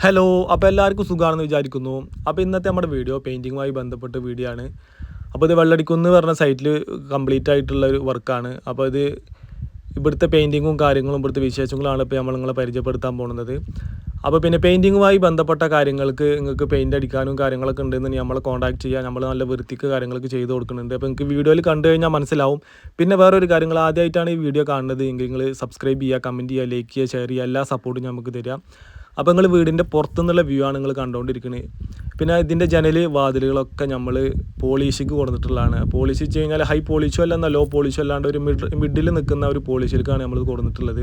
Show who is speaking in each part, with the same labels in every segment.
Speaker 1: Hello, അപ്പോൾ എല്ലാവർക്കും സുഖമാണെന്ന് വിചാരിക്കുന്നു. അപ്പോൾ ഇന്നത്തെ നമ്മുടെ വീഡിയോ പെയിൻറ്റിങ്ങുമായി ബന്ധപ്പെട്ട വീഡിയോ ആണ്. അപ്പോൾ ഇത് വെള്ളടിക്കുന്ന് പറഞ്ഞ സൈറ്റിൽ കംപ്ലീറ്റ് ആയിട്ടുള്ള ഒരു വർക്കാണ്. അപ്പോൾ ഇത് ഇവിടുത്തെ പെയിൻറ്റിങ്ങും കാര്യങ്ങളും ഇവിടുത്തെ വിശേഷങ്ങളാണ് ഇപ്പോൾ നമ്മൾ നിങ്ങളെ പരിചയപ്പെടുത്താൻ പോകുന്നത്. അപ്പോൾ പിന്നെ പെയിൻറ്റിങ്ങുമായി ബന്ധപ്പെട്ട കാര്യങ്ങൾക്ക് നിങ്ങൾക്ക് പെയിൻറ്റ് അടിക്കാനും കാര്യങ്ങളൊക്കെ ഉണ്ടെന്ന് നമ്മളെ കോൺടാക്ട് ചെയ്യുക. നമ്മൾ നല്ല വൃത്തിക്ക് കാര്യങ്ങളൊക്കെ ചെയ്ത് കൊടുക്കുന്നുണ്ട്. അപ്പോൾ നിങ്ങൾക്ക് വീഡിയോയിൽ കണ്ടു കഴിഞ്ഞാൽ മനസ്സിലാവും. പിന്നെ വേറൊരു കാര്യം, നിങ്ങൾ ആദ്യമായിട്ടാണ് ഈ വീഡിയോ കാണുന്നത് എങ്കിൽ നിങ്ങൾ സബ്സ്ക്രൈബ് ചെയ്യുക, കമൻറ്റ് ചെയ്യുക, ലൈക്ക് ചെയ്യുക, ഷെയർ ചെയ്യുക, എല്ലാ സപ്പോർട്ടും നമുക്ക് തരിക. അപ്പോൾ നിങ്ങൾ വീടിൻ്റെ പുറത്തുനിന്നുള്ള വ്യൂ ആണ് നിങ്ങൾ കണ്ടുകൊണ്ടിരിക്കുന്നത്. പിന്നെ ഇതിൻ്റെ ജനൽ വാതിലുകളൊക്കെ നമ്മൾ പോളിഷിക്ക് കൊടുത്തിട്ടുള്ളതാണ്. പോളിഷ് വെച്ച് കഴിഞ്ഞാൽ ഹൈ പോളിഷും അല്ല എന്നാൽ ലോ പോളിഷും അല്ലാണ്ട് ഒരു മിഡിൽ നിൽക്കുന്ന ഒരു പോളിഷിലേക്കാണ് നമ്മൾ കൊടുത്തിട്ടുള്ളത്.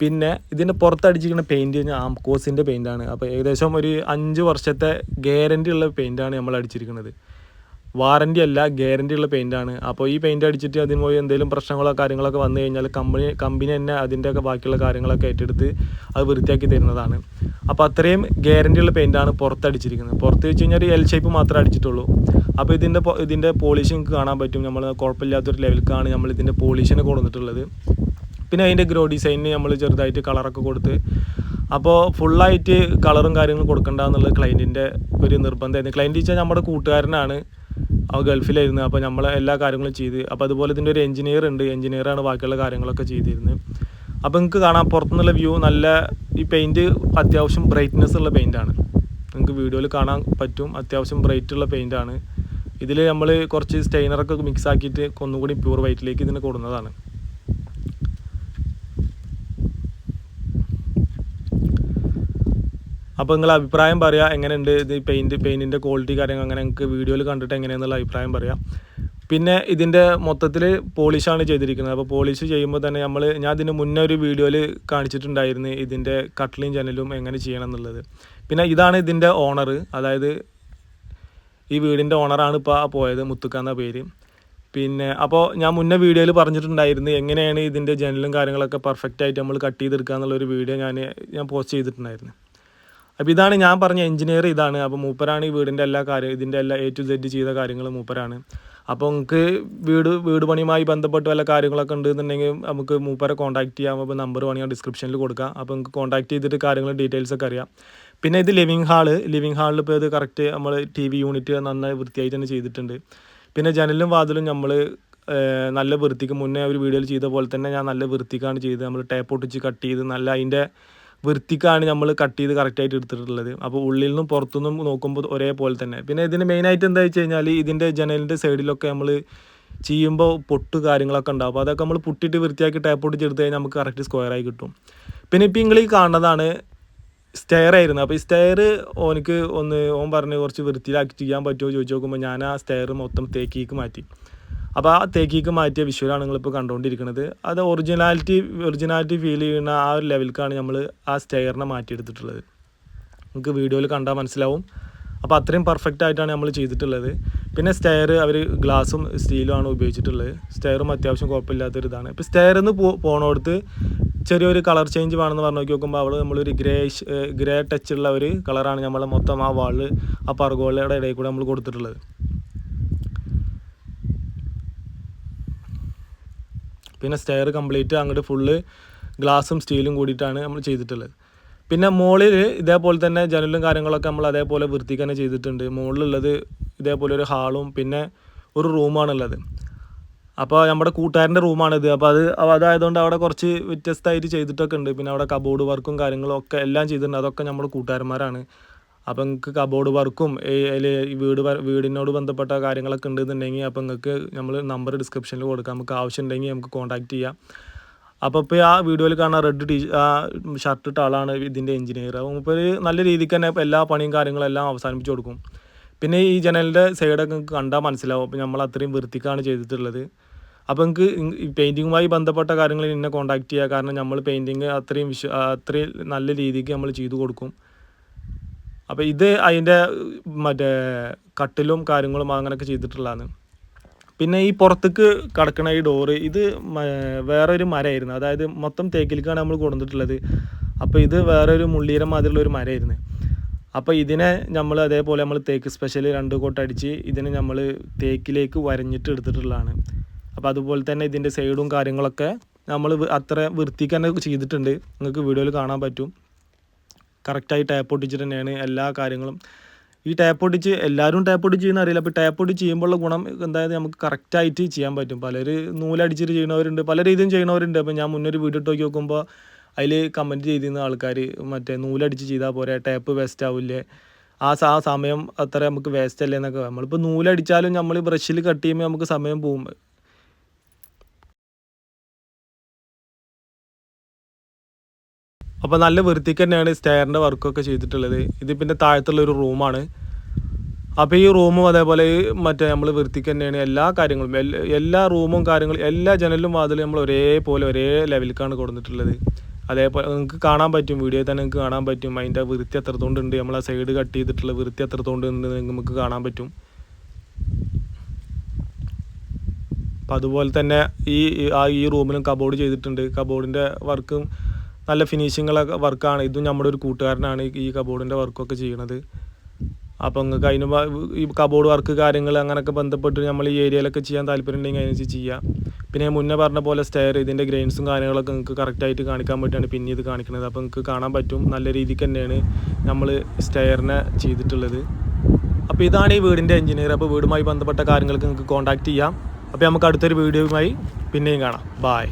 Speaker 1: പിന്നെ ഇതിൻ്റെ പുറത്തടിച്ചിരിക്കുന്ന പെയിൻറ്റ് കഴിഞ്ഞാൽ ആംകോസിൻ്റെ പെയിൻറ്റാണ്. അപ്പോൾ ഏകദേശം ഒരു 5 വർഷത്തെ ഗ്യാരൻറ്റി ഉള്ള പെയിൻറ്റാണ് നമ്മൾ അടിച്ചിരിക്കുന്നത്. വാറൻറ്റി അല്ല, ഗ്യാരൻറ്റി ഉള്ള പെയിൻറ്റാണ്. അപ്പോൾ ഈ പെയിൻറ്റ് അടിച്ചിട്ട് അതിന് പോയി എന്തെങ്കിലും പ്രശ്നങ്ങളോ കാര്യങ്ങളൊക്കെ വന്നു കഴിഞ്ഞാൽ കമ്പനി തന്നെ അതിൻ്റെയൊക്കെ ബാക്കിയുള്ള കാര്യങ്ങളൊക്കെ ഏറ്റെടുത്ത് അത് വൃത്തിയാക്കി തരുന്നതാണ്. അപ്പോൾ അത്രയും ഗ്യാരൻറ്റി ഉള്ള പെയിൻറ്റാണ് പുറത്തടിച്ചിരിക്കുന്നത്. പുറത്ത് വെച്ച് കഴിഞ്ഞാൽ ഒരു എൽ ഷേപ്പ് മാത്രമേ അടിച്ചിട്ടുള്ളൂ. അപ്പോൾ ഇതിൻ്റെ പോളിഷ് നിങ്ങൾക്ക് കാണാൻ പറ്റും. നമ്മൾ കുഴപ്പമില്ലാത്തൊരു ലെവലിലേക്കാണ് നമ്മൾ ഇതിൻ്റെ പോളിഷിനെ കൊടുത്തിട്ടുള്ളത്. പിന്നെ അതിൻ്റെ ഗ്രോ ഡിസൈനിന് നമ്മൾ ചെറുതായിട്ട് കളറൊക്കെ കൊടുത്ത്, അപ്പോൾ ഫുള്ളായിട്ട് കളറും കാര്യങ്ങളും കൊടുക്കണ്ട എന്നുള്ളത് ക്ലയൻറ്റിൻ്റെ ഒരു നിർബന്ധമായിരുന്നു. ക്ലയൻറ്റ് വെച്ചാൽ നമ്മുടെ കൂട്ടുകാരനാണ്, അവ ഗൾഫിലായിരുന്നു. അപ്പോൾ നമ്മൾ എല്ലാ കാര്യങ്ങളും ചെയ്ത്, അപ്പോൾ അതുപോലെ ഇതിൻ്റെ ഒരു എഞ്ചിനീയർ ഉണ്ട്, എഞ്ചിനീയറാണ് ബാക്കിയുള്ള കാര്യങ്ങളൊക്കെ ചെയ്തിരുന്നത്. അപ്പോൾ നിങ്ങൾക്ക് കാണാം പുറത്തുനിന്നുള്ള വ്യൂ നല്ല, ഈ പെയിൻറ്റ് അത്യാവശ്യം ബ്രൈറ്റ്നെസ് ഉള്ള പെയിൻറ്റാണ്. നിങ്ങൾക്ക് വീഡിയോയിൽ കാണാൻ പറ്റും, അത്യാവശ്യം ബ്രൈറ്റ് ഉള്ള പെയിൻറ്റാണ്. ഇതിൽ നമ്മൾ കുറച്ച് സ്റ്റെയിനറൊക്കെ മിക്സ് ആക്കിയിട്ട് ഒന്നുകൂടി പ്യൂർ വൈറ്റിലേക്ക് ഇതിന് കൊടുക്കുന്നതാണ്. അപ്പോൾ നിങ്ങൾ അഭിപ്രായം പറയുക, എങ്ങനെയുണ്ട് ഇത് പെയിൻറ്റിൻ്റെ ക്വാളിറ്റി കാര്യങ്ങൾ, അങ്ങനെ നിങ്ങൾക്ക് വീഡിയോയിൽ കണ്ടിട്ട് എങ്ങനെയാണെന്നുള്ള അഭിപ്രായം പറയാം. പിന്നെ ഇതിൻ്റെ മൊത്തത്തിൽ പോളിഷാണ് ചെയ്തിരിക്കുന്നത്. അപ്പോൾ പോളിഷ് ചെയ്യുമ്പോൾ തന്നെ ഞാൻ ഇതിന് മുന്നേ ഒരു വീഡിയോയിൽ കാണിച്ചിട്ടുണ്ടായിരുന്നു ഇതിൻ്റെ കട്ട്ലിങ് ജനലും എങ്ങനെ ചെയ്യണം എന്നുള്ളത്. പിന്നെ ഇതാണ് ഇതിൻ്റെ ഓണർ, അതായത് ഈ വീടിൻ്റെ ഓണറാണ് ഇപ്പോൾ പോയത്, മുത്തുക്ക എന്ന പേര്. പിന്നെ അപ്പോൾ ഞാൻ മുന്നേ വീഡിയോയിൽ പറഞ്ഞിട്ടുണ്ടായിരുന്നു എങ്ങനെയാണ് ഇതിൻ്റെ ജനലും കാര്യങ്ങളൊക്കെ പെർഫെക്റ്റ് ആയിട്ട് നമ്മൾ കട്ട് ചെയ്തെടുക്കുക എന്നുള്ളൊരു വീഡിയോ ഞാൻ പോസ്റ്റ് ചെയ്തിട്ടുണ്ടായിരുന്നു. അപ്പോൾ ഇതാണ് ഞാൻ പറഞ്ഞ എഞ്ചിനീയർ, ഇതാണ്. അപ്പോൾ മൂപ്പരാണ് ഈ വീടിൻ്റെ എല്ലാ കാര്യം, ഇതിൻ്റെ എല്ലാ A to Z ചെയ്ത കാര്യങ്ങൾ മൂപ്പരാണ്. അപ്പോൾ നിങ്ങൾക്ക് വീട് പണിയുമായി ബന്ധപ്പെട്ട് വല്ല കാര്യങ്ങളൊക്കെ ഉണ്ടെന്നുണ്ടെങ്കിൽ നമുക്ക് മൂപ്പരെ കോൺടാക്ട് ചെയ്യാം. അപ്പോൾ നമ്പർ വേണമെങ്കിൽ ഡിസ്ക്രിപ്ഷനിൽ കൊടുക്കാം. അപ്പോൾ നിങ്ങൾക്ക് കോൺടാക്ട് ചെയ്തിട്ട് കാര്യങ്ങൾ ഡീറ്റെയിൽസൊക്കെ അറിയാം. പിന്നെ ഇത് ലിവിങ് ഹാളിൽ ഇപ്പോൾ ഇത് കറക്റ്റ് നമ്മൾ TV യൂണിറ്റ് നന്നായി വൃത്തിയായിട്ട് തന്നെ ചെയ്തിട്ടുണ്ട്. പിന്നെ ജനലും വാതിലും നമ്മൾ നല്ല വൃത്തിക്ക്, മുന്നേ ഒരു വീഡിയോയിൽ ചെയ്ത പോലെ തന്നെ ഞാൻ നല്ല വൃത്തിക്കാണ് ചെയ്തത്. നമ്മൾ ടേപ്പ് ഒട്ടിച്ച് കട്ട് ചെയ്ത് നല്ല അതിൻ്റെ വൃത്തിക്കാണ് നമ്മൾ കട്ട് ചെയ്ത് കറക്റ്റായിട്ട് എടുത്തിട്ടുള്ളത്. അപ്പോൾ ഉള്ളിൽ നിന്നും പുറത്തുനിന്നും നോക്കുമ്പോൾ ഒരേപോലെ തന്നെ. പിന്നെ ഇതിന് മെയിനായിട്ട് എന്താ വെച്ച് കഴിഞ്ഞാൽ ഇതിൻ്റെ ജനലിൻ്റെ സൈഡിലൊക്കെ നമ്മൾ ചെയ്യുമ്പോൾ പൊട്ട് കാര്യങ്ങളൊക്കെ ഉണ്ടാവും. അപ്പോൾ അതൊക്കെ നമ്മൾ പുട്ടിട്ട് വൃത്തിയാക്കി ടേപ്പ് ഒട്ടിച്ചെടുത്ത് കഴിഞ്ഞാൽ നമുക്ക് കറക്റ്റ് സ്ക്വയറായി കിട്ടും. പിന്നെ ഇപ്പോൾ നിങ്ങൾ ഈ കാണുന്നതാണ് സ്റ്റെയർ ആയിരുന്നു. അപ്പോൾ ഈ സ്റ്റെയർ ഓൻ പറഞ്ഞ് കുറച്ച് വൃത്തിയിലാക്കി ചെയ്യാൻ പറ്റുമോ ചോദിച്ചു നോക്കുമ്പോൾ ഞാൻ ആ സ്റ്റെയർ മൊത്തം തേക്കിലേക്ക് മാറ്റി. അപ്പോൾ ആ തേക്കിലേക്ക് മാറ്റിയ വിഷ്വലാണ് നിങ്ങളിപ്പോൾ കണ്ടുകൊണ്ടിരിക്കുന്നത്. അത് ഒറിജിനാലിറ്റി ഫീൽ ചെയ്യുന്ന ആ ഒരു ലെവലിലേക്കാണ് നമ്മൾ ആ സ്റ്റെയറിനെ മാറ്റിയെടുത്തിട്ടുള്ളത്. നിങ്ങൾക്ക് വീഡിയോയിൽ കണ്ടാൽ മനസ്സിലാവും. അപ്പോൾ അത്രയും പെർഫെക്റ്റ് ആയിട്ടാണ് നമ്മൾ ചെയ്തിട്ടുള്ളത്. പിന്നെ സ്റ്റെയർ അവർ ഗ്ലാസും സ്റ്റീലും ആണ് ഉപയോഗിച്ചിട്ടുള്ളത്. സ്റ്റെയറും അത്യാവശ്യം കുഴപ്പമില്ലാത്തൊരു ഇതാണ്. ഇപ്പോൾ സ്റ്റെയറിൽ നിന്ന് പോണോടത്ത് ചെറിയൊരു കളർ ചേഞ്ച് വേണമെന്ന് പറഞ്ഞു നോക്കുമ്പോൾ അവിടെ നമ്മളൊരു ഗ്രേ ടച്ചുള്ള ഒരു കളറാണ് നമ്മൾ മൊത്തം ആ വാളിൽ, ആ പർഗോളയുടെ ഇടയിൽ കൂടെ നമ്മൾ കൊടുത്തിട്ടുള്ളത്. പിന്നെ സ്റ്റെയർ കംപ്ലീറ്റ് അങ്ങോട്ട് ഫുള്ള് ഗ്ലാസും സ്റ്റീലും കൂടിയിട്ടാണ് നമ്മൾ ചെയ്തിട്ടുള്ളത്. പിന്നെ മുകളിൽ ഇതേപോലെ തന്നെ ജനലും കാര്യങ്ങളൊക്കെ നമ്മൾ അതേപോലെ വൃത്തിക്ക് തന്നെ ചെയ്തിട്ടുണ്ട്. മുകളിലുള്ളത് ഇതേപോലെ ഒരു ഹാളും പിന്നെ ഒരു റൂമാണുള്ളത്. അപ്പോൾ നമ്മുടെ കൂട്ടുകാരൻ്റെ റൂമാണിത്. അപ്പോൾ അതായതുകൊണ്ട് അവിടെ കുറച്ച് വ്യത്യസ്തമായിട്ട് ചെയ്തിട്ടൊക്കെ ഉണ്ട്. പിന്നെ അവിടെ കബോർഡ് വർക്കും കാര്യങ്ങളും ഒക്കെ എല്ലാം ചെയ്തിട്ടുണ്ട്. അതൊക്കെ നമ്മുടെ കൂട്ടുകാരന്മാരാണ്. അപ്പോൾ നിങ്ങൾക്ക് കബോർഡ് വർക്കും വീടിനോട് ബന്ധപ്പെട്ട കാര്യങ്ങളൊക്കെ ഉണ്ടെന്നുണ്ടെങ്കിൽ അപ്പോൾ നിങ്ങൾക്ക് നമ്മൾ നമ്പർ ഡിസ്ക്രിപ്ഷനിൽ കൊടുക്കാം. നമുക്ക് ആവശ്യമുണ്ടെങ്കിൽ നമുക്ക് കോൺടാക്ട് ചെയ്യാം. അപ്പോൾ ഇപ്പോൾ ആ വീഡിയോയിൽ കാണുന്ന റെഡ് ഷർട്ട് ഇട്ട ആളാണ് ഇതിൻ്റെ എഞ്ചിനീയർ. അപ്പോൾ ഒരു നല്ല രീതിക്ക് തന്നെ എല്ലാ പണിയും കാര്യങ്ങളും എല്ലാം അവസാനിപ്പിച്ച് കൊടുക്കും. പിന്നെ ഈ ജനലിൻ്റെ സൈഡൊക്കെ നിങ്ങൾക്ക് കണ്ടാൽ മനസ്സിലാവും. അപ്പോൾ നമ്മൾ അത്രയും വൃത്തിക്കാണ് ചെയ്തിട്ടുള്ളത്. അപ്പോൾ നിങ്ങൾക്ക് ഈ പെയിൻറ്റിങ്ങുമായി ബന്ധപ്പെട്ട കാര്യങ്ങൾ എന്നെ കോൺടാക്ട് ചെയ്യുക. കാരണം നമ്മൾ പെയിൻറ്റിങ് അത്രയും നല്ല രീതിക്ക് നമ്മൾ ചെയ്തു കൊടുക്കും. അപ്പോൾ ഇത് അതിൻ്റെ മറ്റേ കട്ടിലും കാര്യങ്ങളും അങ്ങനെയൊക്കെ ചെയ്തിട്ടുള്ളതാണ്. പിന്നെ ഈ പുറത്തേക്ക് കിടക്കുന്ന ഈ ഡോറ് ഇത് വേറൊരു മരമായിരുന്നു. അതായത് മൊത്തം തേക്കിലേക്കാണ് നമ്മൾ കൊണ്ടുവന്നിട്ടുള്ളത്. അപ്പോൾ ഇത് വേറൊരു മുള്ളീരം മാതിരിയുള്ള ഒരു മരമായിരുന്നു. അപ്പോൾ ഇതിനെ നമ്മൾ അതേപോലെ നമ്മൾ തേക്ക് സ്പെഷ്യൽ 2 കോട്ട് അടിച്ച് ഇതിനെ നമ്മൾ തേക്കിലേക്ക് വരഞ്ഞിട്ട് എടുത്തിട്ടുള്ളതാണ്. അപ്പോൾ അതുപോലെ തന്നെ ഇതിൻ്റെ സൈഡും കാര്യങ്ങളൊക്കെ നമ്മൾ അത്ര വൃത്തിക്ക് തന്നെ ചെയ്തിട്ടുണ്ട്. നിങ്ങൾക്ക് വീഡിയോയിൽ കാണാൻ പറ്റും. കറക്റ്റായി ടാപ്പ് ഒട്ടിച്ചിട്ട് തന്നെയാണ് എല്ലാ കാര്യങ്ങളും. ഈ ടാപ്പ് ഒട്ടിച്ച് എല്ലാവരും ടാപ്പ് ഒട്ടിച്ച് ചെയ്യുന്ന അറിയില്ല. അപ്പോൾ ടാപ്പ് ഒട്ടിച്ച് ചെയ്യുമ്പോഴുള്ള ഗുണം എന്തായാലും നമുക്ക് കറക്റ്റായിട്ട് ചെയ്യാൻ പറ്റും. പലർ നൂലടിച്ചിട്ട് ചെയ്യുന്നവരുണ്ട്, പല രീതിയും ചെയ്യുന്നവരുണ്ട്. അപ്പോൾ ഞാൻ മുന്നൊരു വീഡിയോ ഇട്ട് നോക്കുമ്പോൾ അതിൽ കമൻറ്റ് ചെയ്തിരുന്ന ആൾക്കാർ മറ്റേ നൂലടിച്ച് ചെയ്താൽ പോരെ, ടാപ്പ് വേസ്റ്റ് ആവില്ലേ, ആ സമയം അത്ര നമുക്ക് വേസ്റ്റ് അല്ലേ എന്നൊക്കെ. നമ്മളിപ്പോൾ നൂലടിച്ചാലും നമ്മൾ ബ്രഷിൽ കട്ട് ചെയ്യുമ്പോൾ നമുക്ക് സമയം പോകും. അപ്പോൾ നല്ല വൃത്തിക്ക് തന്നെയാണ് സ്റ്റെയറിൻ്റെ വർക്കൊക്കെ ചെയ്തിട്ടുള്ളത്. ഇത് പിന്നെ താഴത്തുള്ളൊരു റൂമാണ്. അപ്പോൾ ഈ റൂമും അതേപോലെ മറ്റേ നമ്മൾ വൃത്തിക്ക് തന്നെയാണ് എല്ലാ കാര്യങ്ങളും, എല്ലാ റൂമും കാര്യങ്ങളും എല്ലാ ജനലും വാതിലും നമ്മൾ ഒരേപോലെ ഒരേ ലെവലിലേക്കാണ് കൊടുത്തിട്ടുള്ളത്. അതേപോലെ നിങ്ങൾക്ക് കാണാൻ പറ്റും, വീഡിയോയിൽ തന്നെ നിങ്ങൾക്ക് കാണാൻ പറ്റും അതിൻ്റെ വൃത്തി എത്രത്തോണ്ട് ഉണ്ട്, നമ്മൾ ആ സൈഡ് കട്ട് ചെയ്തിട്ടുള്ള വൃത്തി എത്രത്തോണ്ട് ഉണ്ട് നമുക്ക് കാണാൻ പറ്റും. അപ്പം അതുപോലെ തന്നെ ഈ റൂമിലും കബോർഡ് ചെയ്തിട്ടുണ്ട്. കബോർഡിൻ്റെ വർക്കും നല്ല ഫിനിഷിങ്ങുള്ള വർക്കാണ്. ഇതും നമ്മുടെ ഒരു കൂട്ടുകാരനാണ് ഈ കബോർഡിൻ്റെ വർക്കൊക്കെ ചെയ്യണത്. അപ്പോൾ നിങ്ങൾക്ക് അതിന് ഈ കബോർഡ് വർക്ക് കാര്യങ്ങൾ അങ്ങനെയൊക്കെ ബന്ധപ്പെട്ട് നമ്മൾ ഈ ഏരിയയിലൊക്കെ ചെയ്യാൻ താല്പര്യം ഉണ്ടെങ്കിൽ അതിനനുസരിച്ച് ചെയ്യാം. പിന്നെ ഞാൻ മുന്നേ പറഞ്ഞ പോലെ സ്റ്റെയർ ഇതിൻ്റെ ഗ്രെയിൻസും കാര്യങ്ങളൊക്കെ നിങ്ങൾക്ക് കറക്റ്റായിട്ട് കാണിക്കാൻ പറ്റുകയാണ് പിന്നെ ഇത് കാണിക്കുന്നത്. അപ്പോൾ നിങ്ങൾക്ക് കാണാൻ പറ്റും നല്ല രീതിക്ക് തന്നെയാണ് നമ്മൾ സ്റ്റെയറിനെ ചെയ്തിട്ടുള്ളത്. അപ്പോൾ ഇതാണ് ഈ വീടിൻ്റെ എഞ്ചിനീയർ. അപ്പോൾ വീടുമായി ബന്ധപ്പെട്ട കാര്യങ്ങൾക്ക് നിങ്ങൾക്ക് കോൺടാക്റ്റ് ചെയ്യാം. അപ്പോൾ നമുക്ക് അടുത്തൊരു വീഡിയോയുമായി പിന്നെയും കാണാം. ബായ്.